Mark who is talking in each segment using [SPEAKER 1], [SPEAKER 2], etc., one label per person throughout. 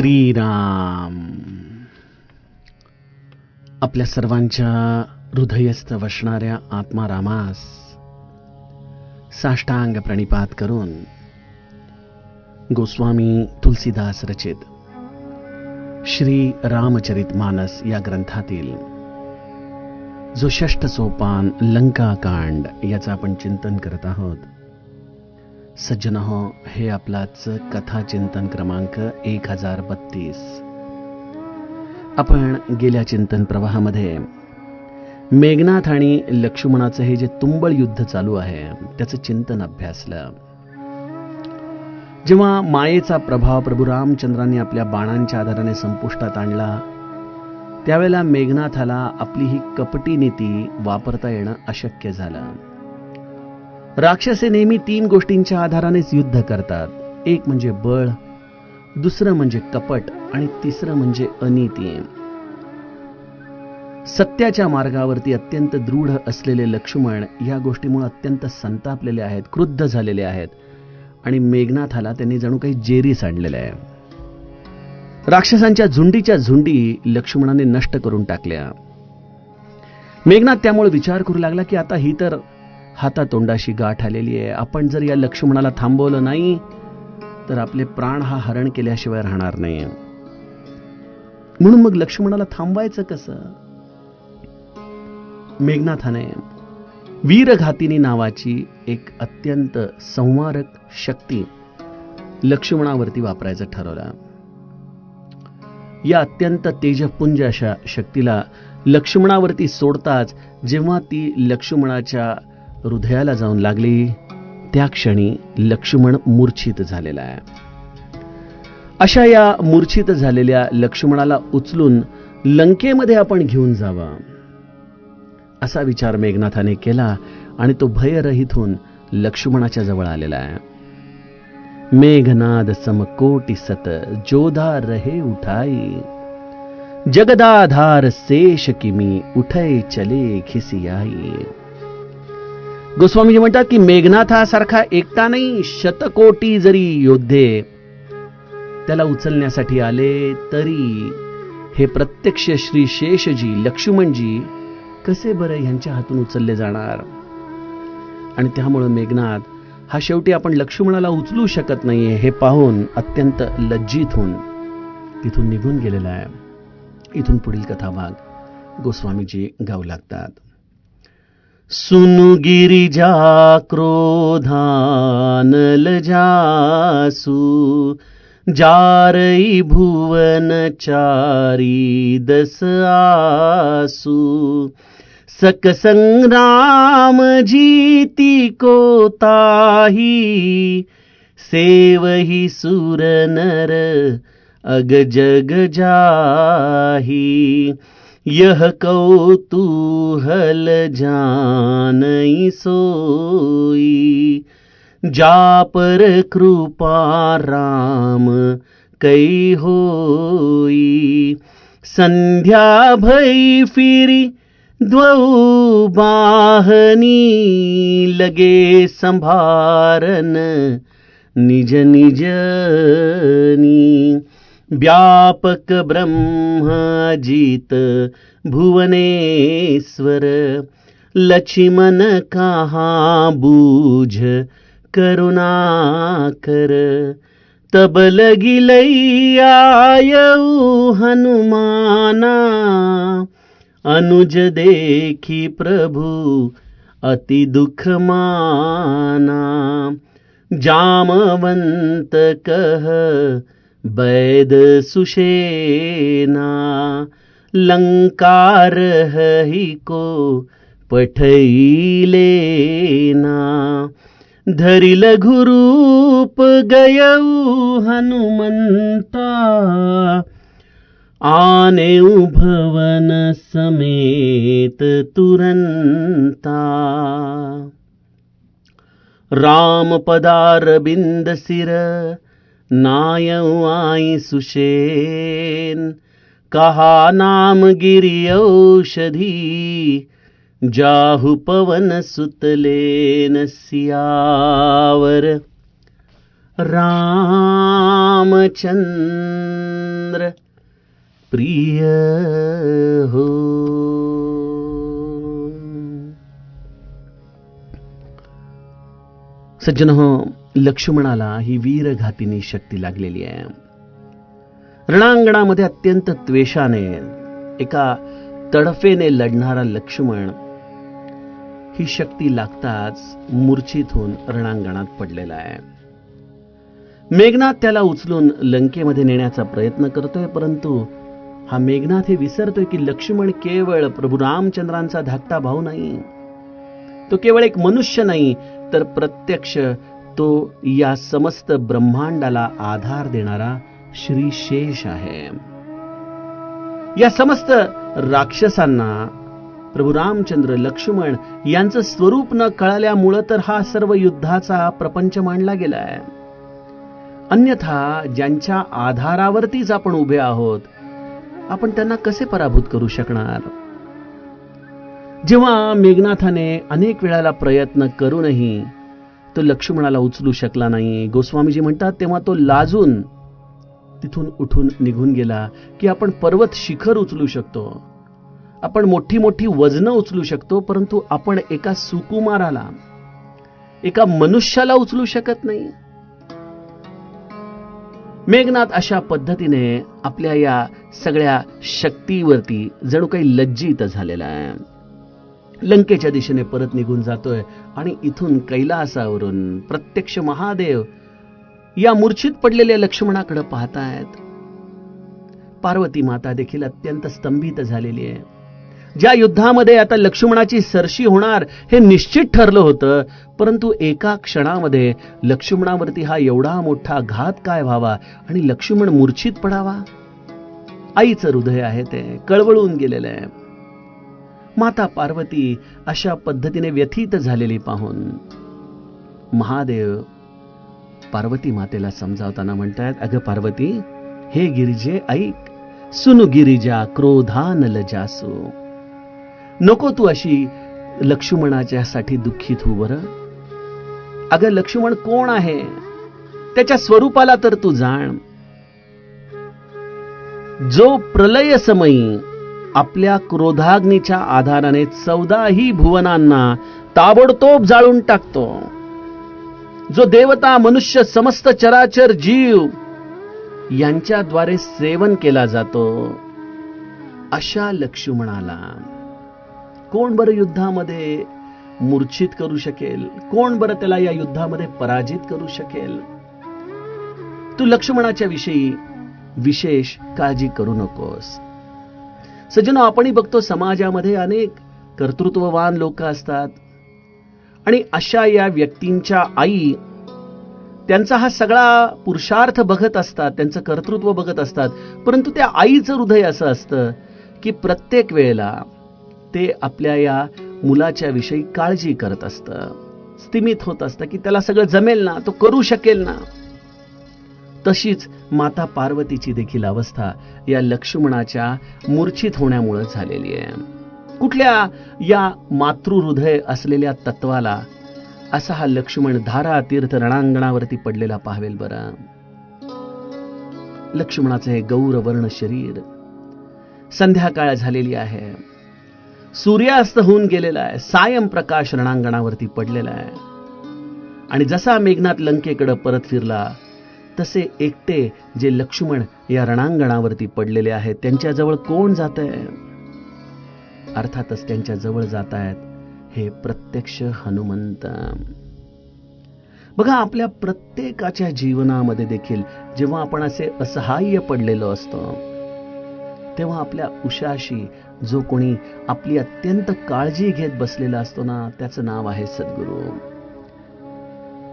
[SPEAKER 1] श्रीराम. आपल्या सर्वांच्या हृदयस्थ वसणाऱ्या आत्मारामास साष्टांग प्रणिपात करून गोस्वामी तुलसीदास रचित श्री रामचरित मानस या ग्रंथातील जो षष्ठ सोपान लंकाकांड याचं आपण चिंतन करत आहोत. सज्जनहो, हे आपलाच कथा चिंतन क्रमांक 1032. आपण गेल्या चिंतन प्रवाहामध्ये मेघनाथ आणि लक्ष्मणाचं हे जे तुंबळ युद्ध चालू आहे त्याचं चिंतन अभ्यासलं. जेव्हा मायेचा प्रभाव प्रभू रामचंद्रांनी आपल्या बाणांच्या आधाराने संपुष्टात आणला त्यावेळेला मेघनाथाला आपली ही कपटी नीती वापरता येणं अशक्य झालं. राक्षसे नेहमी 3 गोष्टींच्या आधारानेच युद्ध करतात. एक म्हणजे बळ, दुसरं म्हणजे कपट आणि तिसरं म्हणजे अनीती. सत्याच्या मार्गावरती अत्यंत दृढ असलेले लक्ष्मण या गोष्टीमुळे अत्यंत संतापलेले आहेत, क्रुद्ध झालेले आहेत आणि मेघनाथाला त्यांनी जणू काही जेरीस आणलेलं आहे. राक्षसांच्या झुंडीच्या झुंडी लक्ष्मणाने नष्ट करून टाकल्या. मेघनाथ त्यामुळे विचार करू लागला की आता ही तर हातातोंडाशी गाठ आलेली आहे. आपण जर या लक्ष्मणाला थांबवलं नाही तर आपले प्राण हा हरण केल्याशिवाय राहणार नाही. म्हणून मग लक्ष्मणाला थांबवायचं कसं? मेघनाथाने वीरघातिनी नावाची एक अत्यंत संवारक शक्ती लक्ष्मणावरती वापरायचं ठरवलं. या अत्यंत तेजपुंज अशा शक्तीला लक्ष्मणावरती सोडताच जेव्हा ती लक्ष्मणाच्या हृदयाला जाऊन लागली त्या क्षणी लक्ष्मण मूर्छित झालेला आहे. अशा या मूर्छित झालेल्या लक्ष्मणाला उचलून लंकेमध्ये आपण घेऊन जावं असा विचार मेघनाथाने केला आणि तो भयरहित होऊन लक्ष्मणाच्या जवळ आलेला आहे. मेघनाद समकोटि सत जोधा रहे उठाई, जगदाधार शेष किमी उठे चले खिसियाई. गोस्वामीजी म्हणतात की मेघनाथासारखा एकटा नाही, शतकोटी जरी योद्धे त्याला उचलण्यासाठी आले तरी हे प्रत्यक्ष श्री शेषजी लक्ष्मणजी कसे बरं यांच्या हातून उचलले जाणार. आणि त्यामुळे मेघनाथ हा शेवटी आपण लक्ष्मणाला उचलू शकत नाहीये हे पाहून अत्यंत लज्जित होऊन तिथून निघून गेलेला आहे. इथून पुढील कथाभाग गोस्वामीजी गाऊ लागतात. सुनु गिरिजा क्रोधानल जासु, जारई भुवन चारी दस आसु. सक संग्राम जीती को ताही, सेवही सुर नर अग जग जाही. यह कौतूहल जानई सोई, जा पर कृपा राम कई होई. संध्या भई फिरी द्वौ बाहनी, लगे संभारन निज निजनी. व्यापक ब्रह्मजित भुवनेश्वर, लक्ष्मण कहाँ बूझ करुणा कर. तब लगी लई आयऊ हनुमाना, अनुज देखी प्रभु अति दुख माना. जामवंत कह वैद सुषेना, लंकार ही को पठई लेना. धरि लघु रूप गयऊ हनुमंता, आनेऊ भवन समेत तुरंता. राम पदार बिंद सिर नायऊ आई सुषेन. कहा नाम गिरि औषधि, जाहु पवन सुतलेन सियावर. रामचंद्र प्रिय हो. सज्जन हो, लक्ष्मणाला ही वीरघातिनी शक्ती लागलेली आहे. रणांगणामध्ये अत्यंत त्वेषाने, एका तडफेने लढणारा लक्ष्मण ही शक्ती लागताच मूर्छित होऊन रणांगणात पडलेला आहे. मेघनाथ त्याला उचलून लंकेमध्ये नेण्याचा प्रयत्न करतोय, परंतु हा मेघनाथ हे विसरतोय की लक्ष्मण केवळ प्रभू रामचंद्रांचा धाकटा भाऊ नाही, तो केवळ एक मनुष्य नाही, तर प्रत्यक्ष तो या समस्त ब्रह्मांडाला आधार देणारा श्री शेष आहे. या समस्त राक्षसांना प्रभू रामचंद्र लक्ष्मण यांचं स्वरूप न कळल्यामुळं तर हा सर्व युद्धाचा प्रपंच मांडला गेलाय. अन्यथा ज्यांच्या आधारावरतीच आपण उभे आहोत, आपण त्यांना कसे पराभूत करू शकणार? जेव्हा मेघनाथाने अनेक वेळाला प्रयत्न करूनही तो लक्ष्मणाला उचलू शकला नाही, गोस्वामीजी म्हणतात, तेव्हा तो लाजून तिथून उठून निघून गेला की आपण पर्वत शिखर उचलू शकतो, आपण मोठी मोठी वजनं उचलू शकतो, परंतु आपण एका सुकुमाराला, एका मनुष्याला उचलू शकत नाही. मेघनाथ अशा पद्धतीने आपल्या या सगळ्या शक्तीवरती जणू काही लज्जित झालेला आहे. लंकेच्या दिशेने परत निघून जातोय आणि इथून कैलासावरून प्रत्यक्ष महादेव या मूर्छित पडलेल्या लक्ष्मणाकडे पाहतायत. पार्वती माता देखील अत्यंत स्तंभित झालेली आहे. ज्या युद्धामध्ये आता लक्ष्मणाची सरशी होणार हे निश्चित ठरलं होतं, परंतु एका क्षणामध्ये लक्ष्मणावरती हा एवढा मोठा घात काय व्हावा आणि लक्ष्मण मूर्छित पडावा? आईचं हृदय आहे ते कळवळून गेलेलं आहे. माता पार्वती अशा पद्धतीने व्यथित झालेली पाहून महादेव पार्वती मातेला समजावताना म्हणतायत, अगं पार्वती, हे गिरिजे ऐक, सुनु गिरिजा क्रोधान लजासू. नको तू अशी लक्ष्मणाच्यासाठी दुःखित हो बरं. अगं लक्ष्मण कोण आहे, त्याच्या स्वरूपाला तर तू जाण. जो प्रलय समयी आपल्या क्रोधाग्नीच्या आधाराने 14ही भुवनांना ताबडतोब जाळून टाकतो, जो देवता, मनुष्य, समस्त चराचर जीव यांच्याद्वारे सेवन केला जातो, अशा लक्ष्मणाला कोण बरं युद्धामध्ये मूर्छित करू शकेल? कोण बरं त्याला या युद्धामध्ये पराजित करू शकेल? तू लक्ष्मणाच्या विषयी विशेष काळजी करू नकोस. सज्जनो, आपणही बघतो समाजामध्ये अनेक कर्तृत्ववान लोक असतात आणि अशा या व्यक्तींच्या आई त्यांचा हा सगळा पुरुषार्थ बघत असतात, त्यांचं कर्तृत्व बघत असतात, परंतु त्या आईचं हृदय असं असतं की प्रत्येक वेळेला ते आपल्या या मुलाच्या विषयी काळजी करत असतं, स्तिमित होत असतं की त्याला सगळं जमेल ना, तो करू शकेल ना. तशीच माता पार्वतीची देखील अवस्था या लक्ष्मणाच्या मूर्छित होण्यामुळे झालेली आहे. कुठल्या या मातृहृदय असलेल्या तत्वाला असा हा लक्ष्मण धारा तीर्थ रणांगणावरती पडलेला पाहावेल बरं. लक्ष्मणाचे हे गौरवर्ण शरीर, संध्याकाळ झालेली आहे, सूर्यास्त होऊन गेलेला आहे, सायं प्रकाश रणांगणावरती पडलेला आहे. आणि जसा मेघनाथ लंकेकडे परत फिरला तसे एकटे जे लक्ष्मण या रणांगणावरती पडलेले आहेत त्यांच्याजवळ कोण जातंय? अर्थातच त्यांच्या जवळ जात आहेत हे प्रत्यक्ष हनुमंत. बघा, आपल्या प्रत्येकाच्या जीवनामध्ये देखील जेव्हा आपण असे असहाय्य पडलेलो असतो, तेव्हा आपल्या उशाशी जो कोणी आपली अत्यंत काळजी घेत बसलेला असतो ना, त्याचं नाव आहे सद्गुरू.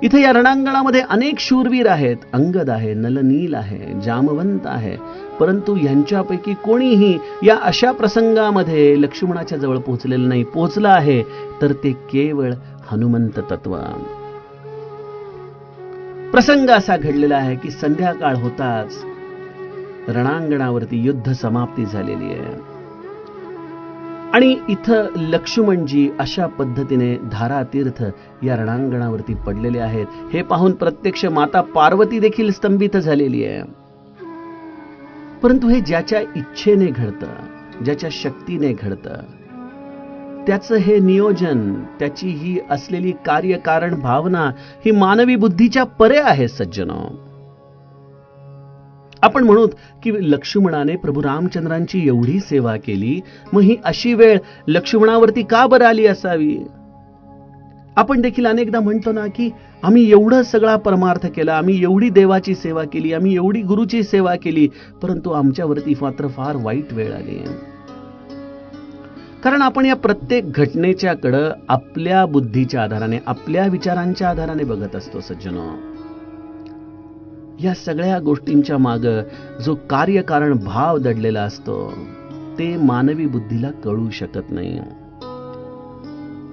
[SPEAKER 1] इथे या रणांगणामध्ये अनेक शूरवीर आहेत. अंगद आहे, नलनील आहे, जामवंत आहे, परंतु यांच्यापैकी कोणीही या अशा प्रसंगामध्ये लक्ष्मणाच्या जवळ पोहोचलेलं नाही. पोहोचलं आहे तर ते केवळ हनुमंत तत्व. प्रसंग असा घडलेला आहे की संध्याकाळ होताच रणांगणावरती युद्ध समाप्ती झालेली आहे. आणि इथं लक्ष्मणजी अशा पद्धतीने धारातीर्थ या रणांगणावरती पडलेले आहेत. हे पाहून प्रत्यक्ष माता पार्वती देखील स्तंभित झालेली आहे. परंतु हे ज्याच्या इच्छेने घडतं, ज्याच्या शक्तीने घडतं, त्याचं हे नियोजन, त्याची ही असलेली कार्यकारण भावना ही मानवी बुद्धीच्या परे आहे. सज्जनो, आपण म्हणूत की लक्ष्मणाने प्रभू रामचंद्रांची एवढी सेवा केली, मग ही अशी वेळ लक्ष्मणावरती का बरं आली असावी? आपण देखील अनेकदा म्हणतो ना की आम्ही एवढं सगळा परमार्थ केला, आम्ही एवढी देवाची सेवा केली, आम्ही एवढी गुरुची सेवा केली, परंतु आमच्यावरती मात्र फार वाईट वेळ आली. कारण आपण या प्रत्येक घटनेच्या कडे आपल्या बुद्धीच्या आधाराने, आपल्या विचारांच्या आधाराने बघत असतो. सज्जनो, या सगळ्या गोष्टींच्या माग जो कार्यकारण भाव दडलेला असतो ते मानवी बुद्धीला कळू शकत नाही.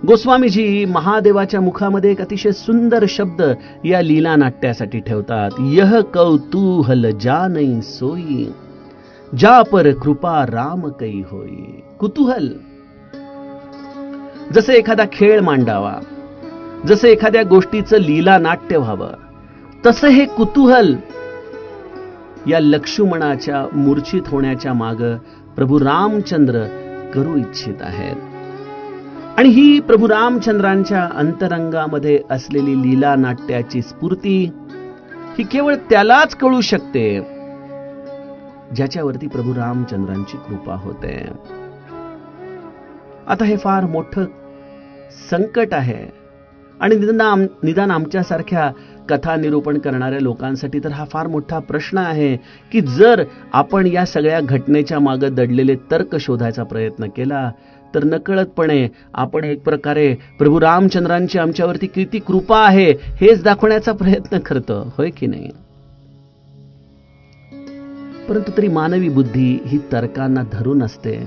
[SPEAKER 1] गोस्वामीजी महादेवाच्या मुखामध्ये एक अतिशय सुंदर शब्द या लीला नाट्यासाठी ठेवतात. यह कौतूहल जानई सोई, जा पर कृपा राम कै होई. कुतूहल, जसे एखादा खेळ मांडावा, जसे एखाद्या गोष्टीचं लीला नाट्य व्हावं, तसं हे कुतूहल या लक्ष्मणाच्या मूर्छित होण्याच्या माग प्रभू रामचंद्र करू इच्छित आहेत. आणि ही प्रभू रामचंद्रांच्या अंतरंगामध्ये असलेली लीला नाट्याची स्फूर्ती ही केवळ त्यालाच कळू शकते ज्याच्यावरती प्रभू रामचंद्रांची कृपा होते. आता हे फार मोठं संकट आहे आणि निदान आमच्यासारख्या कथा निरूपण करणाऱ्या लोकांसाठी तर हा फार मोठा प्रश्न आहे की जर आपण या सगळ्या घटनेच्या मागे दडलेले तर्क शोधायचा प्रयत्न केला तर नकळतपणे आपण एक प्रकारे प्रभू रामचंद्रांची आमच्यावरती किती कृपा आहे हेच दाखवण्याचा प्रयत्न करतो, होय की नाही? परंतु तरी मानवी बुद्धी ही तर्कांना धरून असते.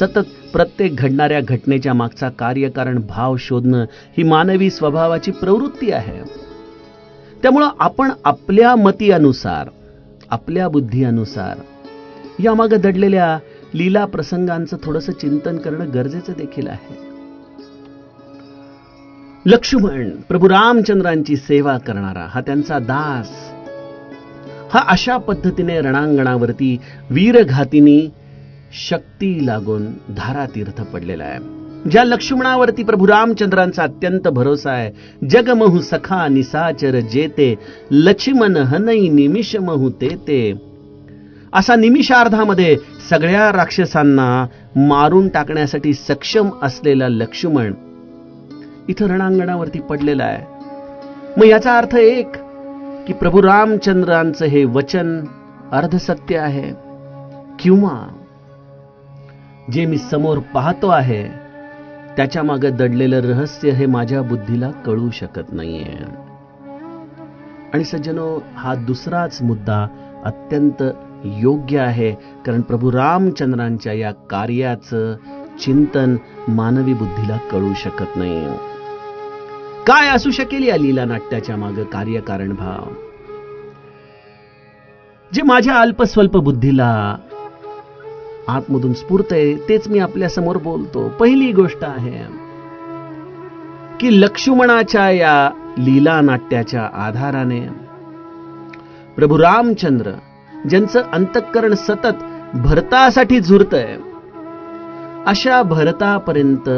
[SPEAKER 1] सतत प्रत्येक घडणाऱ्या घटनेच्या मागचा कार्यकारण भाव शोधणं ही मानवी स्वभावाची प्रवृत्ती आहे. त्यामुळं आपण आपल्या मती अनुसार, आपल्या बुद्धी अनुसार यामागे दडलेल्या लीला प्रसंगांचं थोडंसं चिंतन करणं गरजेचं देखील आहे. लक्ष्मण प्रभू रामचंद्रांची सेवा करणारा हा त्यांचा दास, हा अशा पद्धतीने रणांगणावरती वीरघातिनी शक्ती लागून धारातीर्थ पडलेला आहे. ज्या लक्ष्मणावरती प्रभू रामचंद्रांचा अत्यंत भरोसा आहे. जगमहु सखा निसाचर जेते, लक्ष्मण हनई निमिष महु तेते. असा निमिषार्धामध्ये सगळ्या राक्षसांना मारून टाकण्यासाठी सक्षम असलेला लक्ष्मण इथं रणांगणावरती पडलेला आहे. मग याचा अर्थ एक की प्रभू रामचंद्रांचं हे वचन अर्धसत्य आहे, किंवा जे मी समोर पाहतो आहे त्याच्या मागे दडलेलं रहस्य हे माझ्या बुद्धीला कळू शकत नाहीये. आणि सज्जनो, हा दुसराच मुद्दा अत्यंत योग्य आहे, कारण प्रभू रामचंद्रांच्या या कार्याचं चिंतन मानवी बुद्धीला कळू शकत नाही. काय असू शकेल या लीला नाट्याच्या मागे कार्यकारण भाव जे माझ्या अल्पस्वल्प बुद्धीला आतमधून स्फूर्त आहे तेच मी आपल्या समोर बोलतो. पहिली गोष्ट आहे की लक्ष्मणाच्या या लीला नाट्याच्या आधाराने प्रभू रामचंद्र ज्यांचं अंतःकरण सतत भरतासाठी झुरतंय, अशा भरतापर्यंत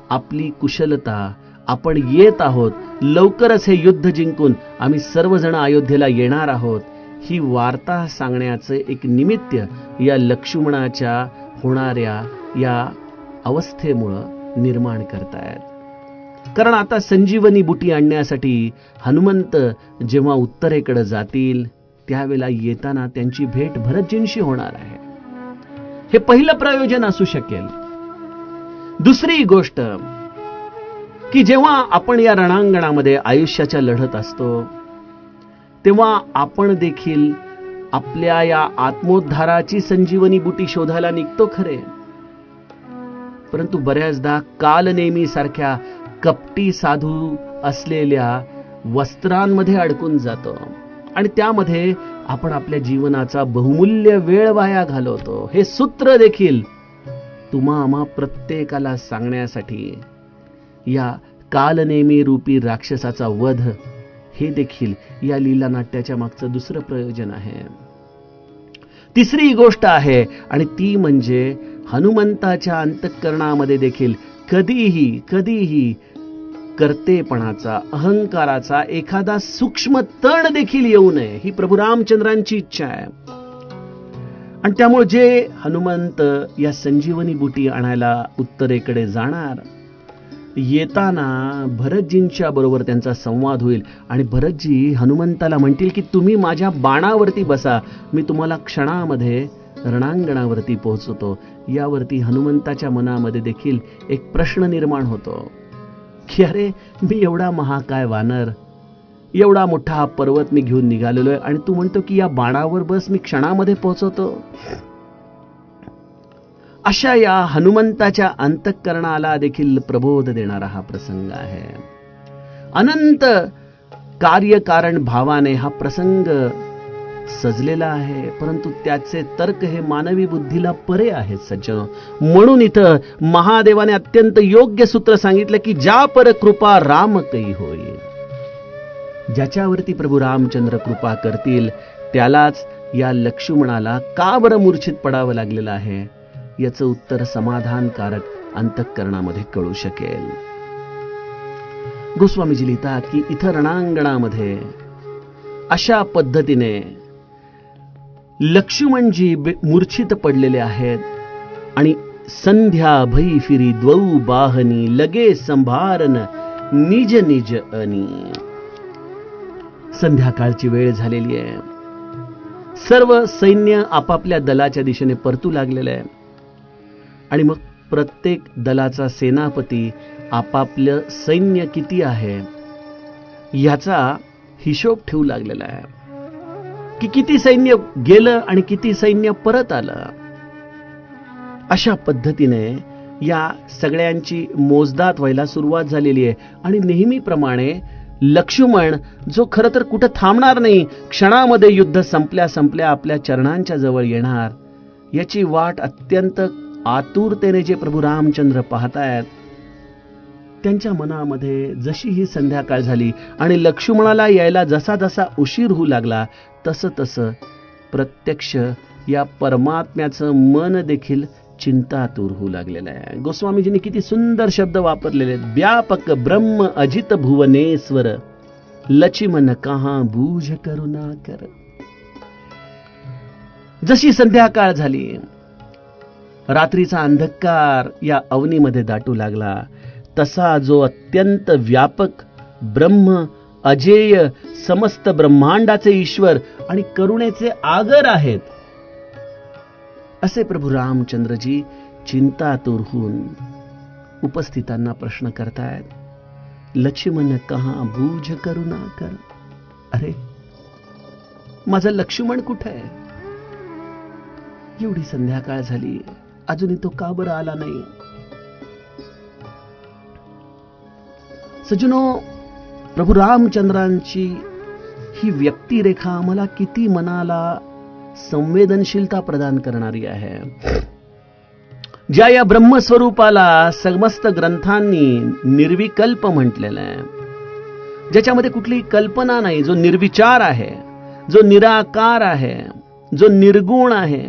[SPEAKER 1] आपली कुशलता, आपण येत आहोत, लवकरच हे युद्ध जिंकून आम्ही सर्वजण अयोध्येला येणार आहोत, ही वार्ता सांगण्याचे एक निमित्त या लक्ष्मणाच्या होणाऱ्या या अवस्थेमुळे निर्माण करतायत. कारण आता संजीवनी बुटी आणण्यासाठी हनुमंत जेव्हा उत्तरेकडे जातील त्यावेळेला येताना त्यांची भेट भरतजींशी होणार आहे. हे पहिलं प्रयोजन असू शकेल. दुसरी गोष्ट की जेव्हा आपण या रणांगणामध्ये आयुष्याच्या लढत असतो तेव्हा आपण देखील आपल्या या आत्मोद्धाराची संजीवनी बुटी शोधायला निघतो खरे, परंतु बऱ्याचदा कालनेमी सारख्या कपटी साधू असलेल्या वस्त्रांमध्ये अडकून जातो आणि त्यामध्ये आपण आपल्या जीवनाचा बहुमूल्य वेळ वाया घालवतो. हे सूत्र देखील तुम्हा आम्हा प्रत्येकाला सांगण्यासाठी या कालनेमी रूपी राक्षसाचा वध हे देखील या लीला नाट्याच्या मागचं दुसरं प्रयोजन आहे. तिसरी गोष्ट आहे आणि ती म्हणजे हनुमंताच्या अंतःकरणामध्ये देखील कधीही कर्तेपणाचा, अहंकाराचा एखादा सूक्ष्म तण देखील येऊ नये, ही प्रभू रामचंद्रांची इच्छा आहे. आणि त्यामुळे जे हनुमंत या संजीवनी बुटी आणायला उत्तरेकडे जाणार, येताना भरतजींच्या बरोबर त्यांचा संवाद होईल आणि भरतजी हनुमंताला म्हणतील की तुम्ही माझ्या बाणावरती बसा, मी तुम्हाला क्षणामध्ये रणांगणावरती पोहोचवतो. यावरती हनुमंताच्या मनामध्ये देखील एक प्रश्न निर्माण होतो की अरे, मी एवढा महाकाय वानर, एवढा मोठा हा पर्वत मी घेऊन निघालेलो आहे आणि तू म्हणतो की या बाणावर बस, मी क्षणामध्ये पोहोचवतो. अशा या हनुमंताच्या अंतःकरणाला देखील प्रबोध देणारा हा प्रसंग आहे. अनंत कार्यकारण भावाने हा प्रसंग सजलेला आहे, परंतु त्याचे तर्क हे मानवी बुद्धीला परे आहेत सज्जनो. म्हणून इथं महादेवाने अत्यंत योग्य सूत्र सांगितलं की ज्या पर कृपा राम कै होई. ज्याच्यावरती प्रभू रामचंद्र कृपा करतील त्यालाच या लक्ष्मणाला का बरं मूर्छित पडावं लागलेलं आहे, याचं उत्तर समाधानकारक अंतःकरणामध्ये कळू शकेल. गोस्वामीजी लिहितात की इथं रणांगणामध्ये अशा पद्धतीने लक्ष्मणजी मूर्छित पडलेले आहेत आणि संध्या भई फिरी द्वौ बाहनी लगे संभारन निज निज अनी. संध्याकाळची वेळ झालेली आहे. सर्व सैन्य आपापल्या दलाच्या दिशेने परतू लागलेलं आहे आणि मग प्रत्येक दलाचा सेनापती आपापलं सैन्य किती आहे याचा हिशोब ठेवू लागलेला आहे की किती सैन्य गेलं आणि किती सैन्य परत आलं. अशा पद्धतीने या सगळ्यांची मोजदाद व्हायला सुरुवात झालेली आहे आणि नेहमीप्रमाणे लक्ष्मण जो खरं तर कुठं थांबणार नाही, क्षणामध्ये युद्ध संपल्या संपल्या आपल्या चरणांच्या जवळ येणार, याची वाट अत्यंत आतुरतेने जे प्रभू रामचंद्र पाहतायत, त्यांच्या मनामध्ये जशी ही संध्याकाळ झाली आणि लक्ष्मणाला यायला जसा जसा उशीर होऊ लागला तसं तसं प्रत्यक्ष या परमात्म्याचं मन देखील चिंतातूर होऊ लागलेलं आहे. गोस्वामीजींनी किती सुंदर शब्द वापरलेले आहेत. व्यापक ब्रह्म अजित भुवनेश्वर लक्ष्मण कहा बूझ करुणा कर. जशी संध्याकाळ झाली, रात्रीचा अंधकार या अवनीमध्ये दाटू लागला, तसा जो अत्यंत व्यापक ब्रह्म, अजेय, समस्त ब्रह्मांडाचे ईश्वर आणि करुणेचे आगर आहेत, असे प्रभू रामचंद्रजी चिंतातूर होऊन उपस्थितांना प्रश्न करतायत. लक्ष्मण कहा बूझ करुणा कर. अरे, माझा लक्ष्मण कुठे आहे? एवढी संध्याकाळ झाली, अजूनही तो का बरं आला नाही? सज्जनो, प्रभू रामचंद्रांची ही व्यक्तिरेखा आम्हाला किती मनाला संवेदनशीलता प्रदान करणारी आहे. ज्या या ब्रह्मस्वरूपाला समस्त ग्रंथांनी निर्विकल्प म्हटलेलं आहे, ज्याच्यामध्ये कुठली कल्पना नाही, जो निर्विचार आहे, जो निराकार आहे, जो निर्गुण आहे,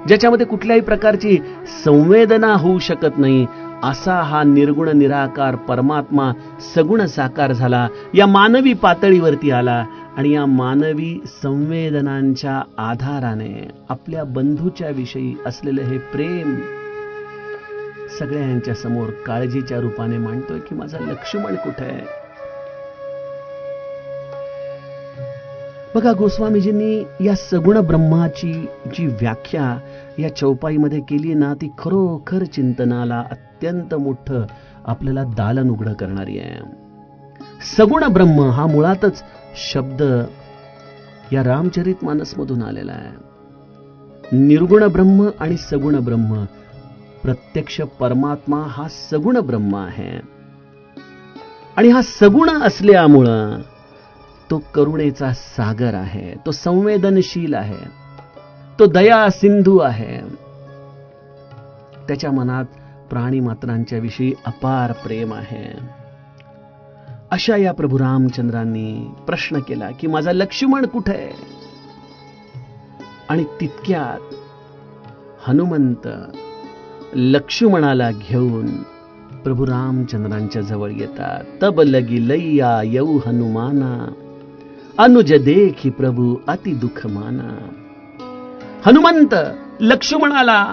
[SPEAKER 1] ज्याच्यामध्ये कुठल्याही प्रकारची संवेदना होऊ शकत नाही, असा हा निर्गुण निराकार परमात्मा सगुण साकार झाला, या मानवी पातळीवरती आला आणि या मानवी संवेदनांच्या आधाराने आपल्या बंधूच्या विषयी असलेलं हे प्रेम सगळ्यांच्या समोर काळजीच्या रूपाने मांडतोय की माझा लक्ष्मण कुठे आहे? बघा, गोस्वामीजींनी या सगुण ब्रह्माची जी व्याख्या या चौपाईमध्ये केली ना, ती खरोखर चिंतनाला अत्यंत मोठं आपल्याला दालन उघडं करणारी आहे. सगुण ब्रह्म हा मुळातच शब्द या रामचरितमानसमधून आलेला आहे. निर्गुण ब्रह्म आणि सगुण ब्रह्म, प्रत्यक्ष परमात्मा हा सगुण ब्रह्म आहे आणि हा सगुण असल्यामुळं तो करुणेचा सागर आहे, तो संवेदनशील आहे, तो दया सिंधू आहे. त्याच्या मनात प्राणी मात्रांच्या विषयी अपार प्रेम आहे. अशा या प्रभू रामचंद्रांनी प्रश्न केला की माझा लक्ष्मण कुठे आहे? आणि तितक्यात हनुमंत लक्ष्मणाला घेऊन प्रभू रामचंद्रांच्या जवळ येतात. तब लगी लैया येऊ हनुमाना, अनुज देखी प्रभू अति दुःख माना. हनुमंत लक्ष्मणाला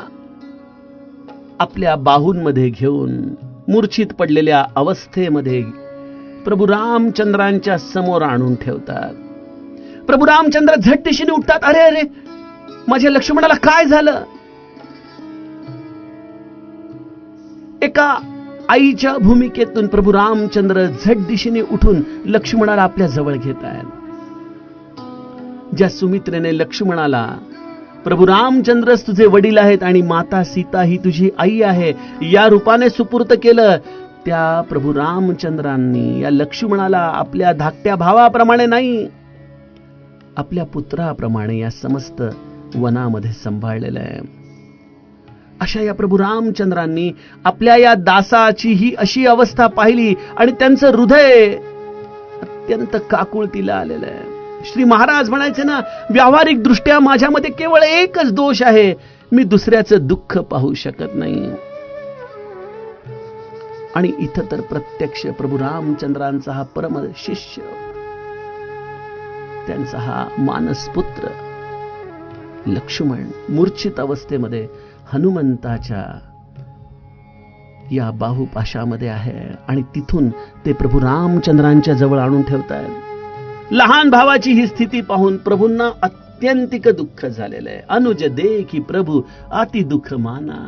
[SPEAKER 1] आपल्या बाहूंमध्ये घेऊन मूर्छित पडलेल्या अवस्थेमध्ये प्रभू रामचंद्रांच्या समोर आणून ठेवतात. प्रभू रामचंद्र झट दिशेने उठतात. अरे अरे, माझ्या लक्ष्मणाला काय झालं? एका आईच्या भूमिकेतून प्रभू रामचंद्र झट दिशेने उठून लक्ष्मणाला आपल्या जवळ घेत आहेत. ज्या सुमित्रेने लक्ष्मणाला प्रभू रामचंद्रच तुझे वडील आहेत आणि माता सीता ही तुझी आई आहे या रूपाने सुपूर्त केलं, त्या प्रभू रामचंद्रांनी या लक्ष्मणाला आपल्या धाकट्या भावाप्रमाणे नाही, आपल्या पुत्राप्रमाणे या समस्त वनामध्ये सांभाळलेलं आहे. अशा या प्रभू रामचंद्रांनी आपल्या या दासाची ही अशी अवस्था पाहिली आणि त्यांचं हृदय अत्यंत काकुळतीला आलेलं आहे. श्री महाराज म्हणायचे ना, व्यावहारिक दृष्ट्या माझ्यामध्ये केवळ एकच दोष आहे, मी दुसऱ्याचं दुःख पाहू शकत नाही. आणि इथं तर प्रत्यक्ष प्रभू रामचंद्रांचा हा परम शिष्य, त्यांचा हा मानसपुत्र लक्ष्मण मूर्छित अवस्थेमध्ये हनुमंताच्या या बाहुपाशामध्ये आहे आणि तिथून ते प्रभू रामचंद्रांच्या जवळ आणून ठेवतात. लहान भावाची ही स्थिती पाहून प्रभूंना अत्यंतिक दुःख झालेलं आहे. अनुज देखी प्रभू अति दुःख माना.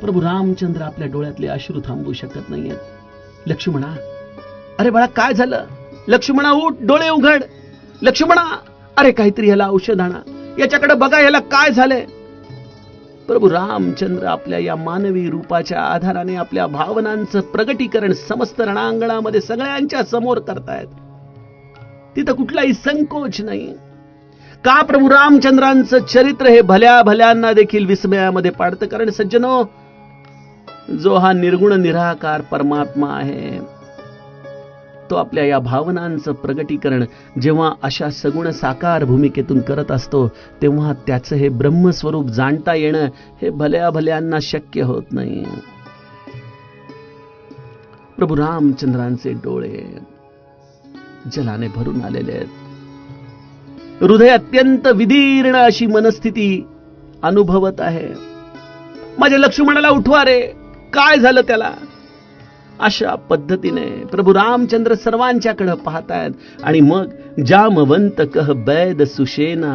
[SPEAKER 1] प्रभू रामचंद्र आपल्या डोळ्यातले अश्रू थांबवू शकत नाहीयेत. लक्ष्मणा, अरे बाळा काय झालं? लक्ष्मणा उठ, डोळे उघड. लक्ष्मणा, अरे काहीतरी याला औषध आणा, याच्याकडे बघा, याला काय झालंय? प्रभू रामचंद्र आपल्या या मानवी रूपाच्या आधाराने आपल्या भावनांचं प्रगटीकरण समस्त रणांगणामध्ये सगळ्यांच्या समोर करतायत. तिथं कुठलाही संकोच नाही. का? प्रभू रामचंद्रांचं चरित्र हे भल्या भल्यांना देखील विस्मयामध्ये पाडतं. कारण सज्जनो, जो हा निर्गुण निराकार परमात्मा आहे, तो आपल्या या भावनांचं प्रगटीकरण जेव्हा अशा सगुण साकार भूमिकेतून करत असतो, तेव्हा त्याचं हे ब्रह्मस्वरूप जाणता येणं हे भल्या भल्यांना शक्य होत नाही. प्रभू रामचंद्रांचे डोळे जलाने भरून आलेले आहेत. हृदय अत्यंत विदीर्ण अशी मनस्थिती अनुभवत आहे. माझ्या लक्ष्मणाला उठवा रे, काय झालं त्याला? अशा पद्धतीने प्रभू रामचंद्र सर्वांच्याकडे पाहतायत. आणि मग जामवंत कह बैद सुशेना,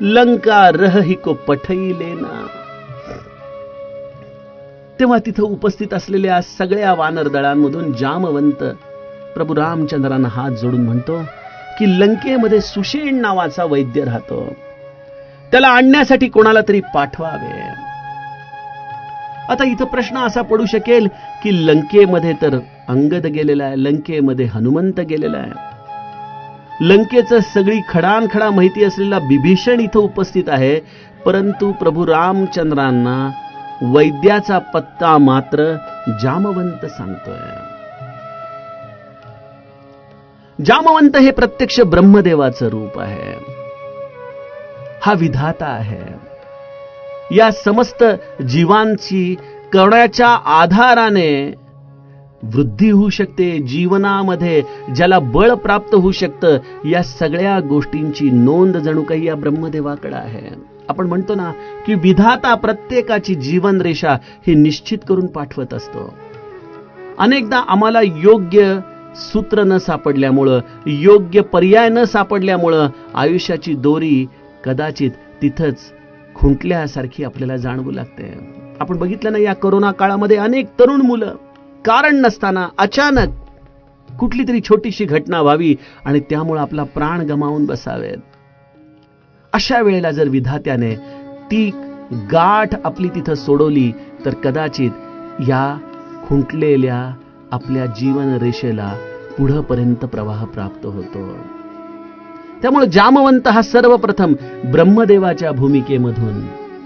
[SPEAKER 1] लंका रही को पठई लेना. तेव्हा तिथं उपस्थित असलेल्या सगळ्या वानर दळांमधून जामवंत प्रभू रामचंद्रांना हात जोडून म्हणतो की लंकेमध्ये सुषेण नावाचा वैद्य राहतो, त्याला आणण्यासाठी कोणाला तरी पाठवावे. आता इथं प्रश्न असा पडू शकेल की लंकेमध्ये तर अंगद गेलेला आहे, लंकेमध्ये हनुमंत गेलेला आहे, लंकेचं सगळी खडानखडा माहिती असलेला बिभीषण इथं उपस्थित आहे, परंतु प्रभू रामचंद्रांना वैद्याचा पत्ता मात्र जामवंत सांगतोय. जामवंत हे प्रत्यक्ष ब्रह्मदेवाचं रूप आहे. हा विधाता आहे. या समस्त जीवांची करण्याच्या आधाराने वृद्धी होऊ शकते, जीवनामध्ये ज्याला बळ प्राप्त होऊ शकतं, या सगळ्या गोष्टींची नोंद जणू काही या ब्रह्मदेवाकडे आहे. आपण म्हणतो ना की विधाता प्रत्येकाची जीवनरेषा ही निश्चित करून पाठवत असतो. अनेकदा आम्हाला योग्य सूत्र न सापडल्यामुळं, योग्य पर्याय न सापडल्यामुळं आयुष्याची दोरी कदाचित तिथंच खुंटल्यासारखी आपल्याला जाणवू लागते. आपण बघितलं ना, या कोरोना काळामध्ये अनेक तरुण मुलं कारण नसताना अचानक कुठली तरी छोटीशी घटना व्हावी आणि त्यामुळे आपला प्राण गमावून बसावेत. अशा वेळेला जर विधात्याने ती गाठ आपली तिथं सोडवली तर कदाचित या खुंटलेल्या आपल्या जीवन रेषेला पुढेपर्यंत प्रवाह प्राप्त होतो. त्यामुळे जामवंत हा सर्वप्रथम ब्रह्मदेवाच्या भूमिकेमधून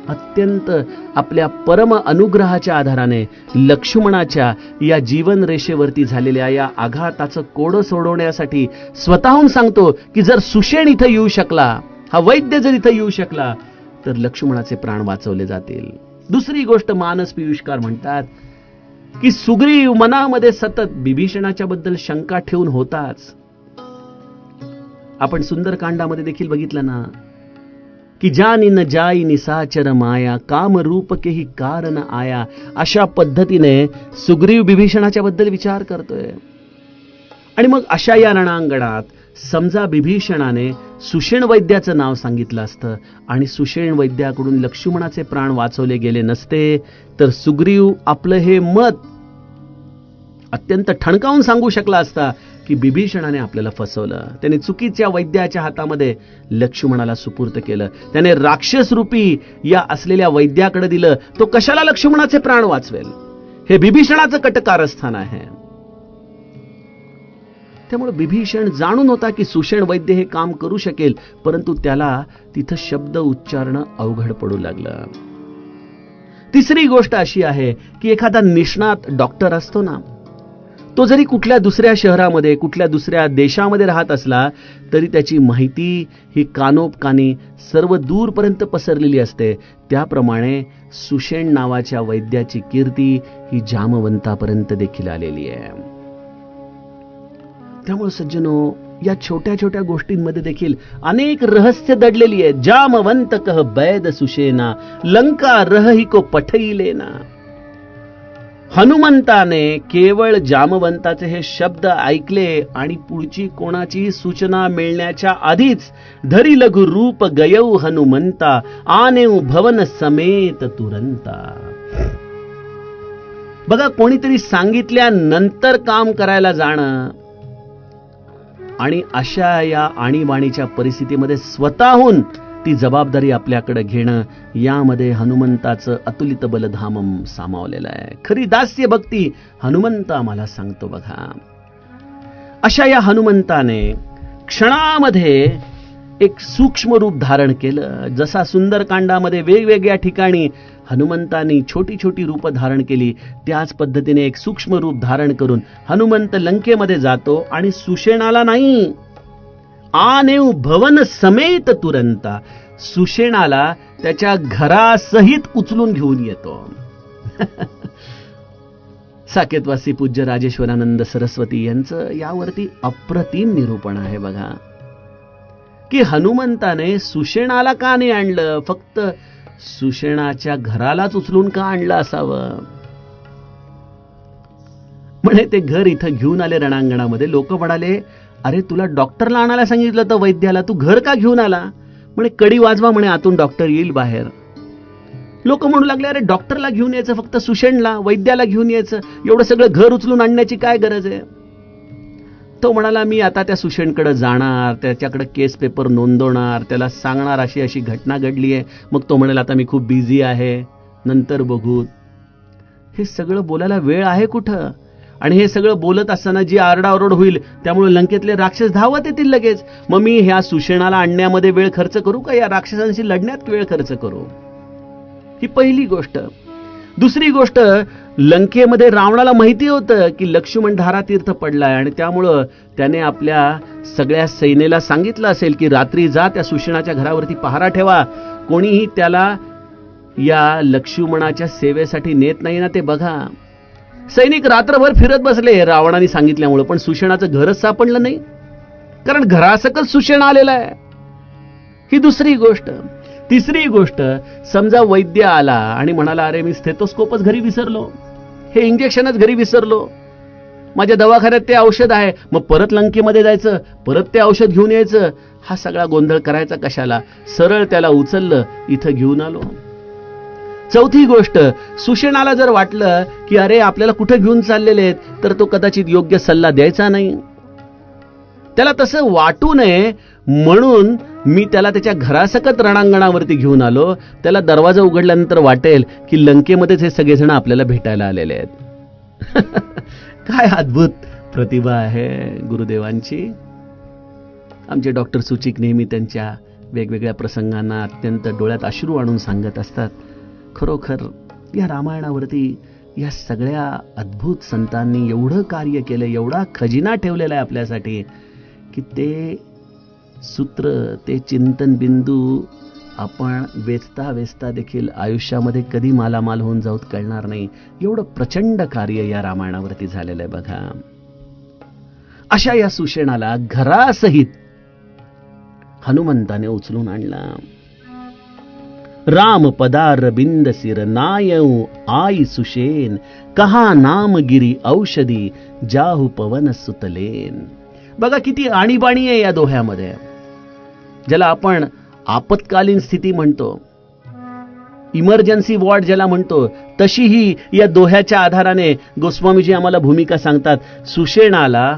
[SPEAKER 1] अत्यंत आपल्या परम अनुग्रहाच्या आधाराने लक्ष्मणाच्या या जीवन रेषेवरती झालेल्या या आघाताचं कोडं सोडवण्यासाठी स्वतःहून सांगतो की जर सुषेण इथं येऊ शकला, हा वैद्य जर इथं येऊ शकला, तर लक्ष्मणाचे प्राण वाचवले जातील. दुसरी गोष्ट मानस पियुषकार म्हणतात की सुग्रीव मनामध्ये सतत बिभीषणाच्या बद्दल शंका ठेवून होताच. आपण सुंदरकांडामध्ये देखील बघितलं ना की जानी न जाई निसाचर माया काम रूप केही कारण आया, अशा पद्धतीने सुग्रीव बिभीषणाच्या बद्दल विचार करतोय. आणि मग अशा या रणांगणात समजा बिभीषणाने सुषेण वैद्याचं नाव सांगितलं असतं आणि सुषेण वैद्याकडून लक्ष्मणाचे प्राण वाचवले गेले नसते, तर सुग्रीव आपलं हे मत अत्यंत ठणकावून सांगू शकला असता की बिभीषणाने आपल्याला फसवलं, त्याने चुकीच्या वैद्याच्या हातामध्ये लक्ष्मणाला सुपूर्त केलं, त्याने राक्षस रूपी या असलेल्या वैद्याकडे दिलं, तो कशाला लक्ष्मणाचे प्राण वाचवेल, हे बिभीषणाचं कटकारस्थान आहे. त्यामुळे बिभीषण जाणून होता की सुषेण वैद्य हे काम करू शकेल, परंतु त्याला तिथं शब्द उच्चारणं अवघड पडू लागलं. तिसरी गोष्ट अशी आहे की एखादा निष्णात डॉक्टर असतो ना, तो जरी कुठल्या दुसऱ्या शहरामध्ये, कुठल्या दुसऱ्या देशामध्ये राहत असला तरी त्याची माहिती ही कानोपकानी सर्व दूरपर्यंत पसरलेली असते. त्याप्रमाणे सुषेण नावाच्या वैद्याची कीर्ती ही जामवंतापर्यंत देखील आलेली आहे. त्यामुळे सज्जनो, या छोट्या छोट्या गोष्टींमध्ये देखील अनेक रहस्य दडलेली आहे. जामवंत कह बैद सुषेना, लंका रहही को पठईलेना. हनुमंताने केवळ जामवंताचे हे शब्द ऐकले आणि पुढची कोणाची सूचना मिळण्याच्या आधीच धरी लघु रूप गयौ हनुमंता, आनेऊ भवन समेत तुरंता. बघा, कोणीतरी सांगितल्यानंतर काम करायला जाणं आणि अशा या आणीबाणीच्या परिस्थितीमध्ये स्वतःहून ती जबाबदारी आपल्याकडे घेणं, यामध्ये हनुमंताचं अतुलित बलधामम सामावलेलं आहे. खरी दास्य भक्ती हनुमंत आम्हाला सांगतो बघा. अशा या हनुमंताने क्षणामध्ये एक सूक्ष्म रूप धारण केलं. जसा सुंदरकांडामध्ये वेगवेगळ्या ठिकाणी हनुमंतांनी छोटी छोटी रूप धारण केली, त्याच पद्धतीने एक सूक्ष्म रूप धारण करून हनुमंत लंकेमध्ये जातो आणि सुषेणाला नाही, आनेऊ भवन समेत तुरंता, सुषेणाला त्याच्या घरासहित उचलून घेऊन येतो. साकेतवासी पूज्य राजेश्वरानंद सरस्वती यांचं यावरती अप्रतिम निरूपण आहे बघा, की हनुमंताने सुषेणाला का नाही आणलं, फक्त सुषेणाच्या घरालाच उचलून का आणलं असावं. म्हणे ते घर इथं घेऊन आले रणांगणामध्ये. लोक म्हणाले, अरे तुला डॉक्टरला आणायला सांगितलं तर वैद्याला, तू घर का घेऊन आला. म्हणे कडी वाजवा, म्हणे आतून डॉक्टर येईल बाहेर. लोक म्हणू लागले, अरे डॉक्टरला घेऊन यायचं, फक्त सुषेणला वैद्याला घेऊन यायचं, एवढं सगळं घर उचलून आणण्याची काय गरज आहे. तो म्हणाला, मी आता त्या सुषेणकडे जाणार, त्याच्याकडे केस पेपर नोंदवणार, त्याला सांगणार अशी अशी घटना घडली आहे. मग तो म्हणाला, आता मी खूप बिझी आहे, नंतर बघू. हे सगळं बोलायला वेळ आहे कुठं. आणि हे सगळं बोलत असताना जी आरडाओरड होईल त्यामुळे लंकेतले राक्षस धावत येतील लगेच. मग मी ह्या सुषेणाला आणण्यामध्ये वेळ खर्च करू का, या राक्षसांशी लढण्यात वेळ खर्च करू. ही पहिली गोष्ट. दुसरी गोष्ट, लंकेमध्ये रावणाला माहिती होतं की लक्ष्मण धारातीर्थ पडलाय आणि त्यामुळं त्याने आपल्या सगळ्या सैन्याला सांगितलं असेल की रात्री जा त्या सुषेणाच्या घरावरती पहारा ठेवा, कोणीही त्याला या लक्ष्मणाच्या सेवेसाठी नेत नाही ना ते बघा. सैनिक रात्रभर फिरत बसले रावणाने सांगितल्यामुळे, पण सुषेणाचं घरच सापडलं नाही, कारण घरासकट सुषेण आलेला आहे. ही दुसरी गोष्ट. तिसरी गोष्ट, समजा वैद्य आला आणि म्हणाला, अरे मी स्टेथोस्कोपच घरी विसरलो, हे इंजेक्शनच घरी विसरलो, माझ्या दवाखान्यात ते औषध आहे, मग परत लंकेमध्ये जायचं, परत ते औषध घेऊन यायचं, हा सगळा गोंधळ करायचा कशाला. सरळ त्याला उचललं, इथं घेऊन आलो. चौथी गोष्ट, सुषेणाला जर वाटलं की अरे आपल्याला कुठे घेऊन चाललेले आहेत, तर तो कदाचित योग्य सल्ला द्यायचा नाही. त्याला तसं वाटू नये म्हणून मी त्याला त्याच्या घरासकट रणांगणावरती घेऊन आलो. त्याला दरवाजा उघडल्यानंतर वाटेल की लंकेमध्येच हे सगळेजण आपल्याला भेटायला आलेले आहेत. काय अद्भुत प्रतिभा आहे गुरुदेवांची. आमचे डॉक्टर सुचिक नेहमी त्यांच्या वेगवेगळ्या प्रसंगांना अत्यंत डोळ्यात अश्रू आणून सांगत असतात. खरोखर या रामायणावरती या सगळ्या अद्भुत संतांनी एवढं कार्य केलं, एवढा खजिना ठेवलेला आहे आपल्यासाठी, की ते सूत्र, ते चिंतन बिंदू आपण वेचता वेचता देखील आयुष्यामध्ये कधी मालामाल होऊन जाऊत कळणार नाही. एवढं प्रचंड कार्य या रामायणावरती झालेलं आहे बघा. अशा या सुषेणाला घरासहित हनुमंताने उचलून आणला. राम पदार बिंद सिर नायऊ आई सुषेन, कहा नाम गिरी औषधी जाहू पवन सुतलेन. बघा किती आणीबाणी आहे या दोह्यामध्ये, ज्याला आपण आपत्कालीन स्थिती म्हणतो, इमर्जन्सी वॉर्ड ज्याला म्हणतो, तशीही या दोह्याच्या आधाराने गोस्वामीजी आम्हाला भूमिका सांगतात. सुषेणाला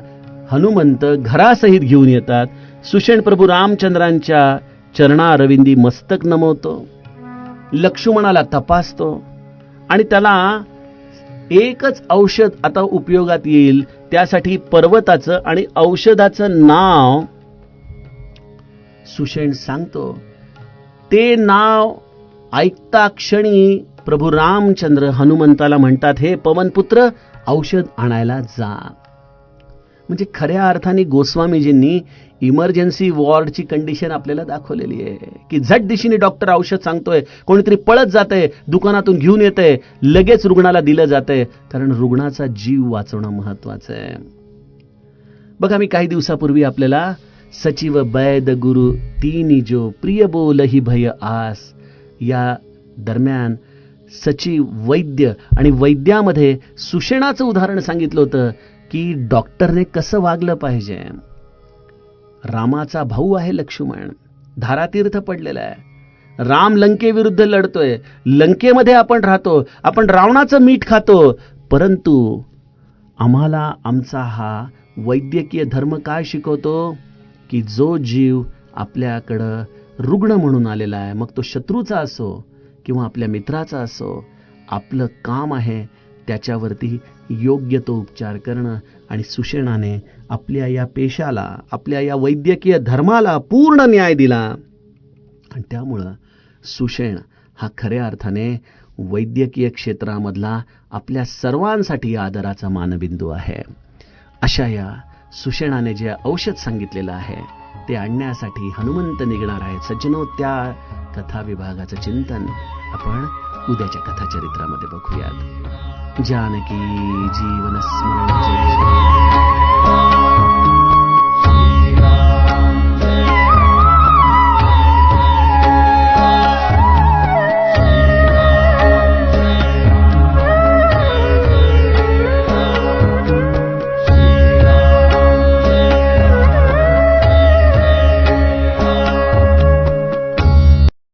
[SPEAKER 1] हनुमंत घरासहित घेऊन येतात. सुषेण प्रभू रामचंद्रांच्या चरणारविंदी मस्तक नमवतो, लक्ष्मणाला तपासतो आणि त्याला एकच औषध आता उपयोगात येईल, त्यासाठी पर्वताचं आणि औषधाचं नाव सुषेण सांगतो. ते नाव ऐकता क्षणी प्रभू रामचंद्र हनुमंताला म्हणतात, हे पवनपुत्र औषध आणायला जा. म्हणजे खऱ्या अर्थाने गोस्वामीजींनी इमर्जन्सी वॉर्डची कंडिशन आपल्याला दाखवलेली आहे, की झट दिशेने डॉक्टर औषध सांगतोय, कोणीतरी पळत जातंय, दुकानातून घेऊन येतंय, लगेच रुग्णाला दिलं जातंय, कारण रुग्णाचा जीव वाचवणं महत्वाचं आहे. बघा, मी काही दिवसापूर्वी आपल्याला सचिव वैद गुरु तिनी जो प्रिय बोलही भय आस या दरम्यान सचिव वैद्य आणि वैद्यामध्ये सुषेणाचं उदाहरण सांगितलं होतं, की डॉक्टरने कसं वागलं पाहिजे. रामाचा भाऊ आहे लक्ष्मण, धारातीर्थ पडलेला आहे. राम लंकेविरुद्ध लढतोय, लंकेमध्ये आपण राहतो, आपण रावणाचं मीठ खातो, परंतु आम्हाला आमचा हा वैद्यकीय धर्म काय शिकवतो, की जो जीव आपल्याकडं रुग्ण म्हणून आलेला आहे, मग तो शत्रूचा असो किंवा आपल्या मित्राचा असो, आपलं काम आहे त्याच्यावरती योग्य तो उपचार करणं. आणि सुषेणाने आपल्या या पेशाला, आपल्या या वैद्यकीय धर्माला पूर्ण न्याय दिला, आणि त्यामुळं सुषेण हा खऱ्या अर्थाने वैद्यकीय क्षेत्रामधला आपल्या सर्वांसाठी आदराचा मानबिंदू आहे. अशा या सुषेणाने जे औषध सांगितलेलं आहे ते आणण्यासाठी हनुमंत निघणार आहेत. सज्जनो, त्या कथा विभागाचं चिंतन आपण उद्याच्या कथाचरित्रामध्ये बघूयात. जानकी जीवन स्मरण जय जय.